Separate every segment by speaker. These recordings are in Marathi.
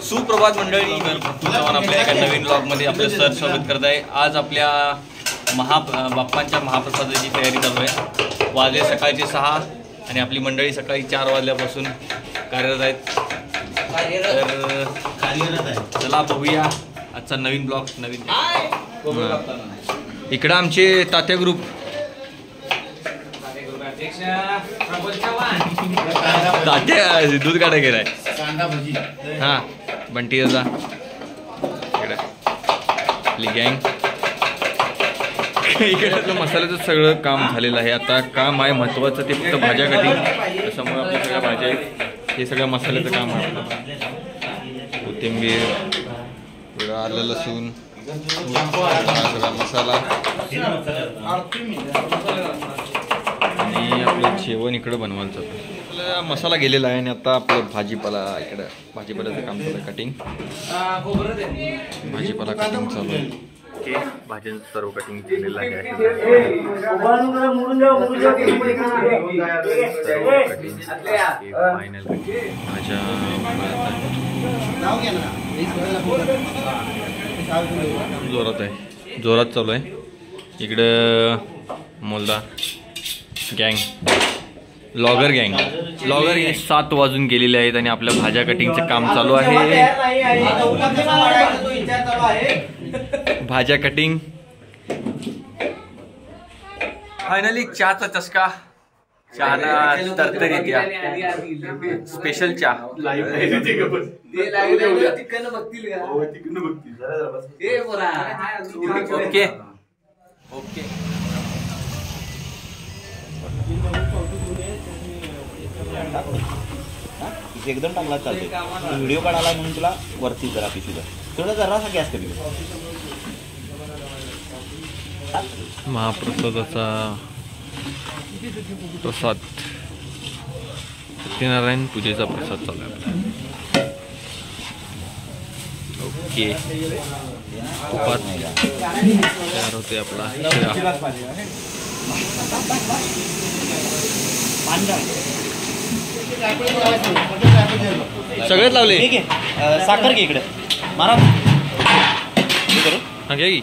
Speaker 1: सुप्रभात मंडळी, मी चव्हाण आपल्या एका नवीन ब्लॉगमध्ये आपलं सर स्वागत करत आहे. आज आपल्या बाप्पांच्या महाप्रसादाची तयारी चालू आहे. वाजले सकाळचे 6 आणि आपली मंडळी सकाळी 4 वाजल्यापासून कार्यरत आहेत. तर चला बघूया आजचा नवीन ब्लॉग. इकडं आमचे तात्या ग्रुप तात्या दूध काढा गेलाय. हां बंटी दादा इकडे आपली गँग. इकडे आपलं मसाल्याचं सगळं काम झालेलं आहे. आता काम आहे महत्त्वाचं ते फक्त भाज्या कटिंग. त्याच्यामुळे आपल्या सगळ्या भाज्या आहेत. हे सगळं मसाल्याचं काम आहे. कोथिंबीर, थोडं आलं लसूण, सगळा मसाला आणि आपलं जेवण इकडं बनवायला चालू आहे. आपला मसाला गेलेला आहे आणि आता आपलं भाजीपाला इकडं भाजीपाल्याचं काम चालू आहे. कटिंग भाजीपाला कटिंग चालू आहे. ओके भाज्यांचं सर्व कटिंग केलेलं आहे. फायनल भाज्या जोरात आहे, जोरात चालू आहे. इकडं मोलदा गँग, लॉगर गँग 7 वाजून गेलेले आहेत आणि आपल्या भाज्या कटिंगचं काम चालू आहे. भाज्या कटिंग फायनली. चहाचा चषका, चहाला तरतरी येत्या. स्पेशल चहा. ओके ओके
Speaker 2: एकदम चांगला चालते. व्हिडिओ काढायला म्हणून तुला वरती जरा पिशवीला थोडं जरासा गॅस कमी.
Speaker 1: महाप्रसादाचा प्रसाद, सत्यनारायण पूजेचा प्रसाद चालू आहे. ओके तुपात तयार होते आपला शिरा. सगळेच लावले.
Speaker 2: साखर घे इकडे मारा.
Speaker 1: हा घ्या की.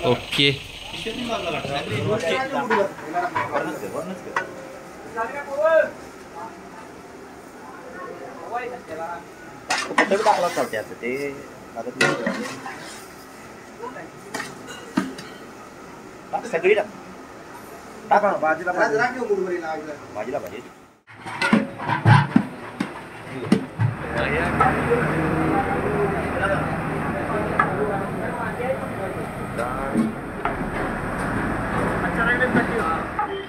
Speaker 1: ओके
Speaker 2: टाकला चालते आता ते सगळी टाका भाजीला भाजी.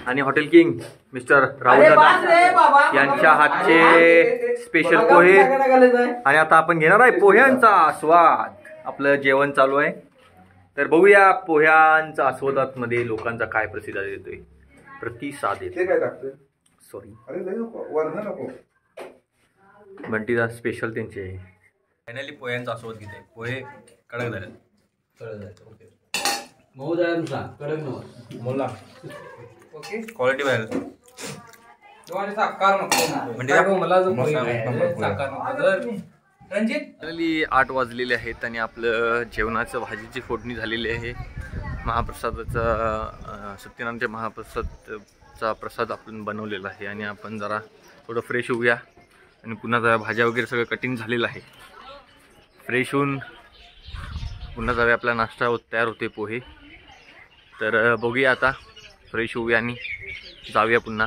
Speaker 1: आणि हॉटेल किंग मिस्टर राहुल दादा यांच्या हातचे स्पेशल पोहे. आणि आता आपण घेणार आहे पोह्यांचा आस्वाद. आपलं जेवण चालू आहे. तर बघूया पोह्यांचा आस्वादात मध्ये लोकांचा काय प्रतिसाद येतोय. प्रतिसाद येतोय. सॉरी बंटीदा स्पेशल त्यांचे. फायनली पोह्यांचा आस्वाद घेते. पोहे कडक झाले. क्वालिटी बाहेर फायनली 8 वाजलेले आहेत आणि आपलं जेवणाचं भाजीची फोडणी झालेली आहे. महाप्रसादाचा सत्यनारायणच्या महाप्रसादचा प्रसाद आपण बनवलेला आहे. आणि आपण जरा थोडं फ्रेश होऊया आणि पुन्हा जरा भाज्या वगैरे सगळं कटिंग झालेलं आहे. फ्रेश होऊन पुन्हा जाऊया. आपला नाश्ता तयार होते पोहे. तर बघूया आता फ्रेश होऊया आणि जाऊया पुन्हा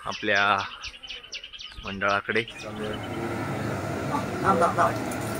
Speaker 1: आपल्या मंडळाकडे. ओके